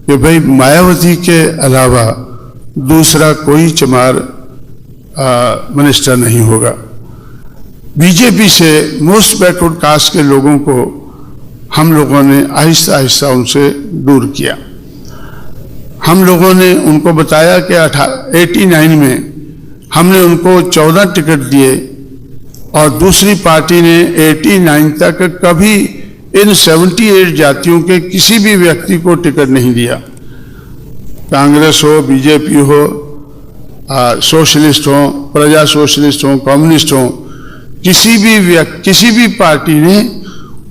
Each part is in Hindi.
कि भाई मायावती के अलावा दूसरा कोई चमार मिनिस्टर नहीं होगा। बीजेपी से मोस्ट बैकवर्ड कास्ट के लोगों को हम लोगों ने आहिस्ता आहिस्ता उनसे दूर किया। हम लोगों ने उनको बताया कि 89 में हमने उनको 14 टिकट दिए और दूसरी पार्टी ने 89 तक कभी इन 78 जातियों के किसी भी व्यक्ति को टिकट नहीं दिया। कांग्रेस हो, बीजेपी हो, सोशलिस्ट हो, प्रजा सोशलिस्ट हो, कम्युनिस्ट हो, किसी भी पार्टी ने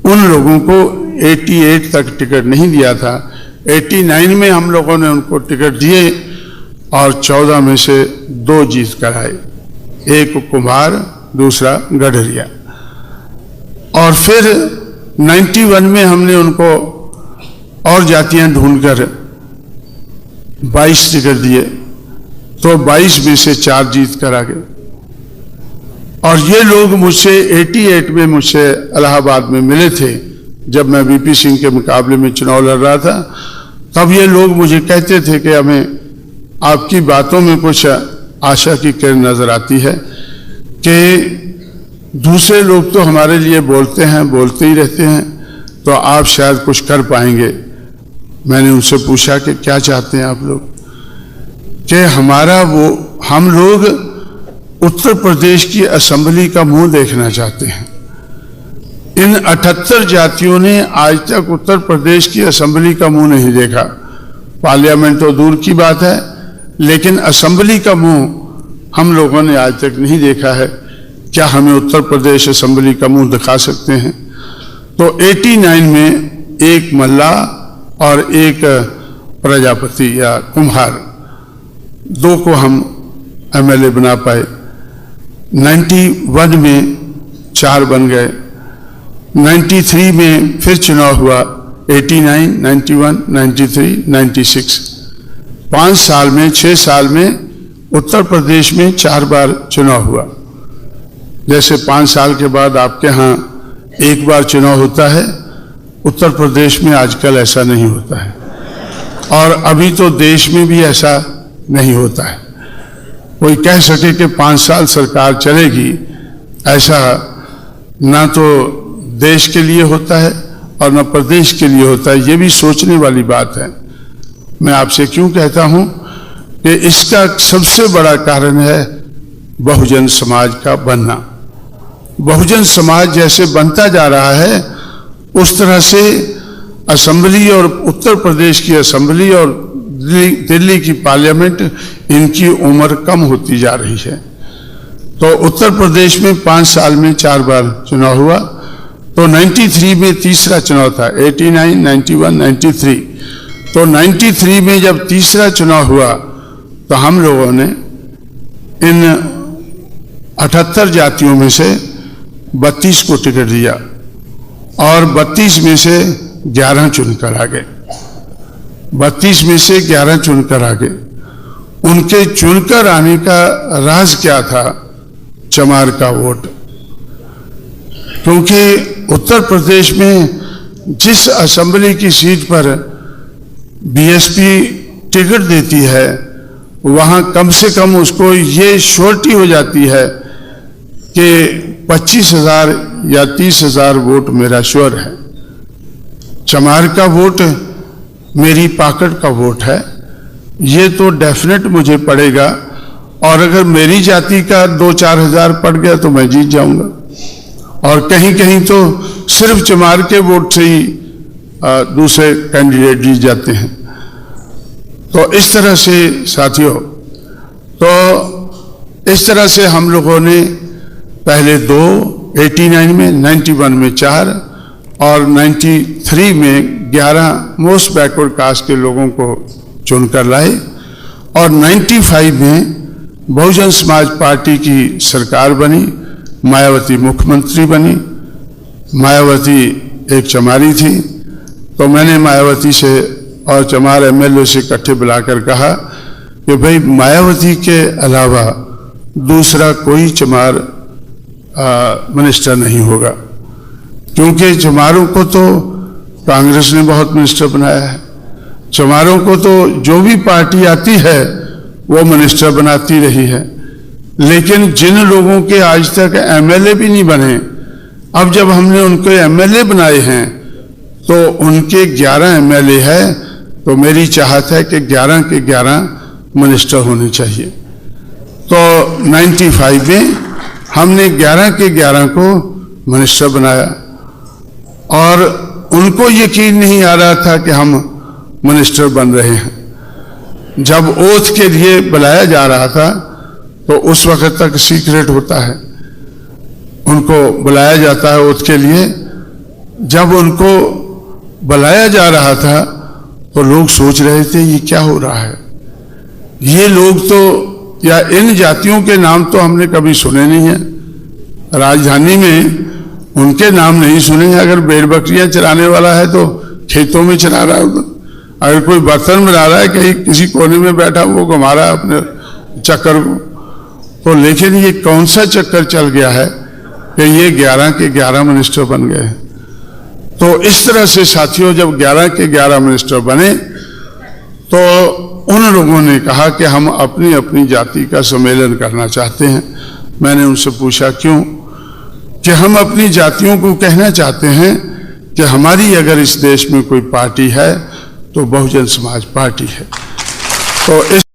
उन लोगों को 88 तक टिकट नहीं दिया था। 89 में हम लोगों ने उनको टिकट दिए और 14 में से 2 जीत कर आए, एक कुम्हार, दूसरा गडरिया। और फिर 91 में हमने उनको और जातियां ढूंढकर 22 टिकट दिए, तो 22 में से 4 जीत कर आ गए। और ये लोग मुझसे 88 में मुझसे इलाहाबाद में मिले थे, जब मैं वीपी सिंह के मुकाबले में चुनाव लड़ रहा था। तब ये लोग मुझे कहते थे कि हमें आपकी बातों में कुछ आशा की किरण नजर आती है कि दूसरे लोग तो हमारे लिए बोलते हैं, बोलते ही रहते हैं, तो आप शायद कुछ कर पाएंगे। मैंने उनसे पूछा कि क्या चाहते हैं आप लोग? कि हम लोग उत्तर प्रदेश की असेंबली का मुंह देखना चाहते हैं। इन 78 जातियों ने आज तक उत्तर प्रदेश की असेंबली का मुंह नहीं देखा। पार्लियामेंट तो दूर की बात है, लेकिन असेंबली का मुंह हम लोगों ने आज तक नहीं देखा है। क्या हमें उत्तर प्रदेश असेंबली का मुंह दिखा सकते हैं? तो 89 में एक मल्ला और एक प्रजापति या कुम्हार, 2 को हम एमएलए बना पाए। 91 में 4 बन गए। 93 में फिर चुनाव हुआ, 89, 91, 93, 96। 5 साल में, 6 साल में उत्तर प्रदेश में 4 बार चुनाव हुआ। जैसे 5 साल के बाद आपके यहाँ 1 बार चुनाव होता है, उत्तर प्रदेश में आजकल ऐसा नहीं होता है। और अभी तो देश में भी ऐसा नहीं होता है। कोई कह सके कि 5 साल सरकार चलेगी, ऐसा ना तो देश के लिए होता है और न प्रदेश के लिए होता है। ये भी सोचने वाली बात है। मैं आपसे क्यों कहता हूं कि इसका सबसे बड़ा कारण है बहुजन समाज का बनना। बहुजन समाज जैसे बनता जा रहा है, उस तरह से असेंबली और उत्तर प्रदेश की असेंबली और दिल्ली की पार्लियामेंट, इनकी उम्र कम होती जा रही है। तो उत्तर प्रदेश में 5 साल में 4 बार चुनाव हुआ। तो 93 में तीसरा चुनाव था, 89, 91, 93। तो 93 में जब तीसरा चुनाव हुआ तो हम लोगों ने इन 78 जातियों में से 32 को टिकट दिया और 32 में से 11 चुनकर आ गए। 32 में से 11 चुनकर आ गए। उनके चुनकर आने का राज क्या था? चमार का वोट। क्योंकि उत्तर प्रदेश में जिस असेंबली की सीट पर बीएसपी टिकट देती है, वहां कम से कम उसको ये श्योरिटी हो जाती है कि 25,000 या 30,000 वोट मेरा श्योर है। चमार का वोट मेरी पॉकेट का वोट है, ये तो डेफिनेट मुझे पड़ेगा। और अगर मेरी जाति का 2-4 हजार पड़ गया तो मैं जीत जाऊंगा। और कहीं कहीं तो सिर्फ चमार के वोट से ही दूसरे कैंडिडेट जीत जाते हैं। तो इस तरह से साथियों, तो इस तरह से हम लोगों ने पहले 2, 89 में, 91 में 4 और 93 में 11 मोस्ट बैकवर्ड कास्ट के लोगों को चुनकर लाए। और 95 में बहुजन समाज पार्टी की सरकार बनी, मायावती मुख्यमंत्री बनी। मायावती एक चमारी थी, तो मैंने मायावती से और चमार एमएलए से इकट्ठे बुलाकर कहा कि भाई मायावती के अलावा दूसरा कोई चमार मिनिस्टर नहीं होगा। क्योंकि चमारों को तो कांग्रेस ने बहुत मिनिस्टर बनाया है, चमारों को तो जो भी पार्टी आती है वो मिनिस्टर बनाती रही है, लेकिन जिन लोगों के आज तक एमएलए भी नहीं बने, अब जब हमने उनको एमएलए बनाए हैं तो उनके 11 एमएलए है, तो मेरी चाहत है कि 11 के 11 मिनिस्टर होने चाहिए। तो 95 में हमने 11 के 11 को मिनिस्टर बनाया और उनको यकीन नहीं आ रहा था कि हम मिनिस्टर बन रहे हैं। जब ओथ के लिए बुलाया जा रहा था तो उस वक्त तक सीक्रेट होता है, उनको बुलाया जाता है ओथ के लिए। जब उनको बुलाया जा रहा था तो लोग सोच रहे थे ये क्या हो रहा है, ये लोग तो या इन जातियों के नाम तो हमने कभी सुने नहीं है, राजधानी में उनके नाम नहीं सुने हैं। अगर भेड़ बकरियां चराने वाला है तो खेतों में चरा रहा है, अगर कोई बर्तन बना रहा है कहीं किसी कोने में बैठा वो घुमा रहा है अपने चक्कर को, तो लेकिन ये कौन सा चक्कर चल गया है कि ये 11 के 11 मिनिस्टर बन गए। तो इस तरह से साथियों, जब 11 के 11 मिनिस्टर बने तो उन लोगों ने कहा कि हम अपनी अपनी जाति का सम्मेलन करना चाहते हैं। मैंने उनसे पूछा क्यों, कि हम अपनी जातियों को कहना चाहते हैं कि हमारी अगर इस देश में कोई पार्टी है तो बहुजन समाज पार्टी है। तो इस